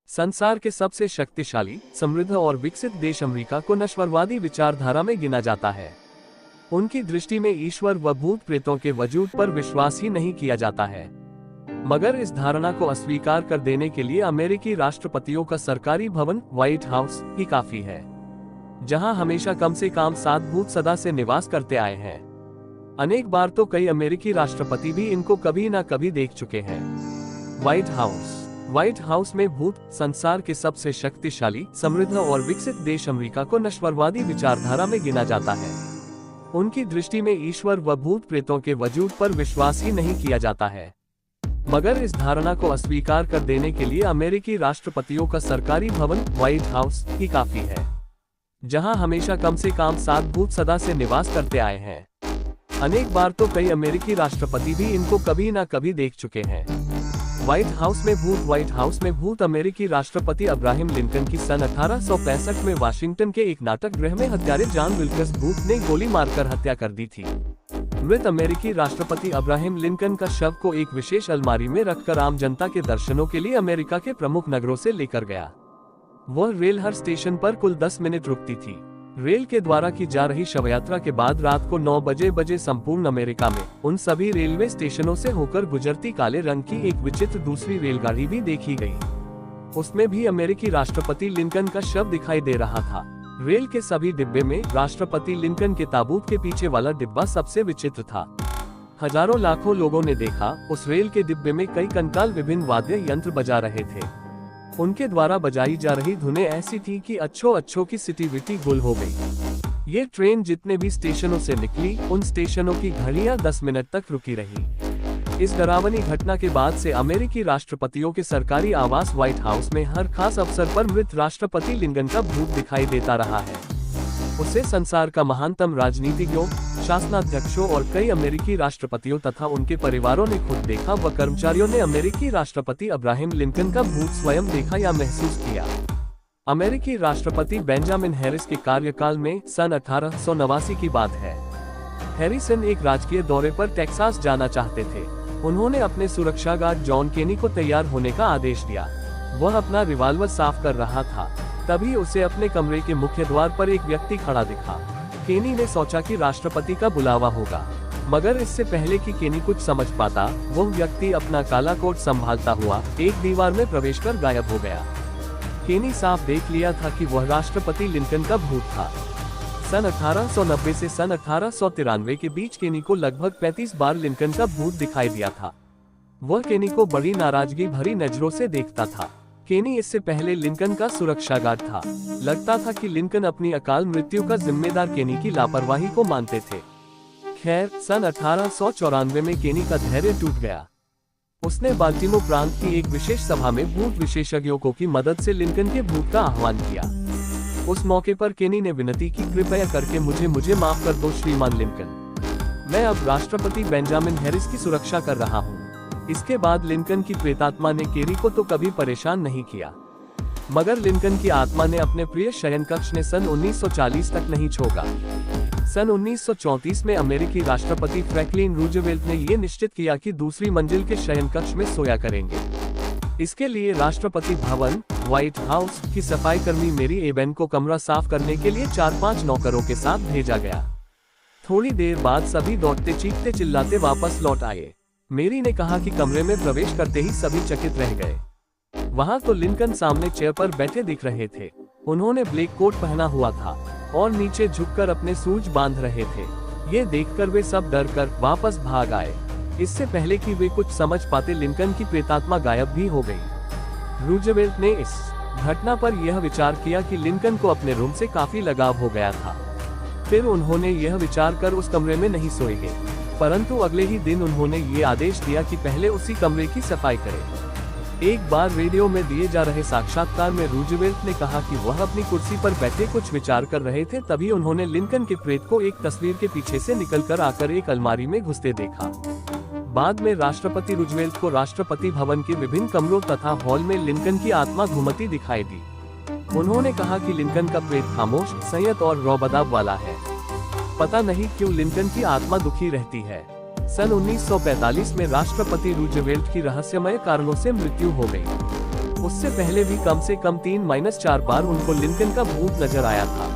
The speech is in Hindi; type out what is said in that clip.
संसार के सबसे शक्तिशाली, समृद्ध और विकसित देश अमेरिका को नश्वरवादी विचारधारा में गिना जाता है। उनकी दृष्टि में ईश्वर व भूत प्रेतों के वजूद पर विश्वास ही नहीं किया जाता है। मगर इस धारणा को अस्वीकार कर देने के लिए अमेरिकी राष्ट्रपतियों का सरकारी भवन व्हाइट हाउस ही काफी है, जहां हमेशा कम से कम 7 भूत सदा से निवास करते आए हैं। अनेक बार तो कई अमेरिकी राष्ट्रपति भी इनको कभी ना कभी देख चुके हैं। व्हाइट हाउस में भूत संसार के सबसे शक्तिशाली, समृद्ध और विकसित देश अमेरिका को नश्वरवादी विचारधारा में गिना जाता है। उनकी दृष्टि में ईश्वर व भूत प्रेतों के वजूद पर विश्वास ही नहीं किया जाता है। मगर इस धारणा को अस्वीकार कर देने के लिए अमेरिकी राष्ट्रपतियों का सरकारी भवन व्हाइट हाउस ही काफी है, जहां हमेशा कम से कम 7 भूत सदा से निवास करते आए हैं। अनेक बार तो कई अमेरिकी राष्ट्रपति भी इनको कभी ना कभी देख चुके हैं। व्हाइट हाउस में भूत अमेरिकी राष्ट्रपति अब्राहम लिंकन की सन 1865 में वाशिंगटन के एक नाटक गृह में हत्यारे जॉन विल्कस बूथ ने गोली मारकर हत्या कर दी थी। मृत अमेरिकी राष्ट्रपति अब्राहम लिंकन का शव को एक विशेष अलमारी में रखकर आम जनता के दर्शनों के लिए अमेरिका के प्रमुख नगरों से लेकर गया। वह रेल हर स्टेशन पर कुल 10 मिनट रुकती थी। रेल के द्वारा की जा रही शवयात्रा के बाद रात को 9 बजे संपूर्ण अमेरिका में उन सभी रेलवे स्टेशनों से होकर गुजरती काले रंग की एक विचित्र दूसरी रेलगाड़ी भी देखी गई। उसमें भी अमेरिकी राष्ट्रपति लिंकन का शव दिखाई दे रहा था। रेल के सभी डिब्बे में राष्ट्रपति लिंकन के ताबूत के पीछे वाला डिब्बा सबसे विचित्र था। हजारों लाखों लोगों ने देखा, उस रेल के डिब्बे में कई कंकाल विभिन्न वाद्य यंत्र बजा रहे थे। उनके द्वारा बजाई जा रही धुनें ऐसी थी कि अच्छों की सिटी गुल हो गई। ये ट्रेन जितने भी स्टेशनों से निकली, उन स्टेशनों की घड़ियां 10 मिनट तक रुकी रही। इस डरावनी घटना के बाद से अमेरिकी राष्ट्रपतियों के सरकारी आवास व्हाइट हाउस में हर खास अवसर पर मृत राष्ट्रपति लिंकन का भूत दिखाई देता रहा है। उसे संसार का महानतम राजनीतिज्ञों, शासनाध्यक्षों और कई अमेरिकी राष्ट्रपतियों तथा उनके परिवारों ने खुद देखा व कर्मचारियों ने अमेरिकी राष्ट्रपति अब्राहम लिंकन का भूत स्वयं देखा या महसूस किया। अमेरिकी राष्ट्रपति बेंजामिन हैरिस के कार्यकाल में सन 1889 की बात है। हैरिसन एक राजकीय दौरे पर टेक्सास जाना चाहते थे। उन्होंने अपने सुरक्षा गार्ड जॉन केनी को तैयार होने का आदेश दिया। वह अपना रिवाल्वर साफ कर रहा था, तभी उसे अपने कमरे के मुख्य द्वार पर एक व्यक्ति खड़ा दिखा। केनी ने सोचा कि राष्ट्रपति का बुलावा होगा, मगर इससे पहले कि केनी कुछ समझ पाता, वह व्यक्ति अपना काला कोट संभालता हुआ एक दीवार में प्रवेश कर गायब हो गया। केनी साफ देख लिया था कि वह राष्ट्रपति लिंकन का भूत था। सन 1890 से सन 1893 के बीच केनी को लगभग 35 बार लिंकन का भूत दिखाई दिया था। वह केनी को बड़ी नाराजगी भरी नजरों से देखता था। केनी इससे पहले लिंकन का सुरक्षा गार्ड था। लगता था कि लिंकन अपनी अकाल मृत्यु का जिम्मेदार केनी की लापरवाही को मानते थे। खैर, सन 1894 में केनी का धैर्य टूट गया। उसने बाल्टीमोर प्रांत की एक विशेष सभा में भूत विशेषज्ञों की मदद से लिंकन के भूत का आह्वान किया। उस मौके पर केनी ने विनती की, कृपया करके मुझे माफ कर दो श्रीमान लिंकन। मैं अब राष्ट्रपति बेंजामिन हैरिस की सुरक्षा कर रहा हूँ। इसके बाद लिंकन की प्रेतात्मा ने केरी को तो कभी परेशान नहीं किया, मगर लिंकन की आत्मा ने अपने प्रिय शयन कक्ष ने सन 1940 तक नहीं छोड़ा। सन 1934 में अमेरिकी राष्ट्रपति फ्रैंकलिन रूजवेल्ट ने यह निश्चित किया कि दूसरी मंजिल के शयन कक्ष में सोया करेंगे। इसके लिए राष्ट्रपति भवन व्हाइट हाउस की सफाई कर्मी मेरी एबेन को कमरा साफ करने के लिए 4-5 नौकरों के साथ भेजा गया। थोड़ी देर बाद सभी दौड़ते चीखते चिल्लाते वापस लौट आए। मेरी ने कहा कि कमरे में प्रवेश करते ही सभी चकित रह गए। वहां तो लिंकन सामने चेयर पर बैठे दिख रहे थे। उन्होंने ब्लैक कोट पहना हुआ था और नीचे झुककर अपने सूज बांध रहे थे। ये देखकर वे सब डर कर वापस भाग आए। इससे पहले कि वे कुछ समझ पाते, लिंकन की प्रेतात्मा गायब भी हो गई। रूजवेल्ट ने इस घटना पर यह विचार किया कि लिंकन को अपने रूम से काफी लगाव हो गया था। फिर उन्होंने यह विचार कर उस कमरे में नहीं सोएंगे, परंतु अगले ही दिन उन्होंने ये आदेश दिया कि पहले उसी कमरे की सफाई करें। एक बार रेडियो में दिए जा रहे साक्षात्कार में रूजवेल्ट ने कहा कि वह अपनी कुर्सी पर बैठे कुछ विचार कर रहे थे, तभी उन्होंने लिंकन के प्रेत को एक तस्वीर के पीछे से निकलकर आकर एक अलमारी में घुसते देखा। बाद में राष्ट्रपति रूजवेल्ट को राष्ट्रपति भवन के विभिन्न कमरों तथा हॉल में लिंकन की आत्मा घूमती दिखाई दी। उन्होंने कहा कि लिंकन का प्रेत खामोश, संयत और रौबदाब वाला है। पता नहीं क्यों लिंकन की आत्मा दुखी रहती है। सन 1945 में राष्ट्रपति रूजवेल्ट की रहस्यमय कारणों से मृत्यु हो गई। उससे पहले भी कम से कम 3-4 बार उनको लिंकन का भूत नजर आया था।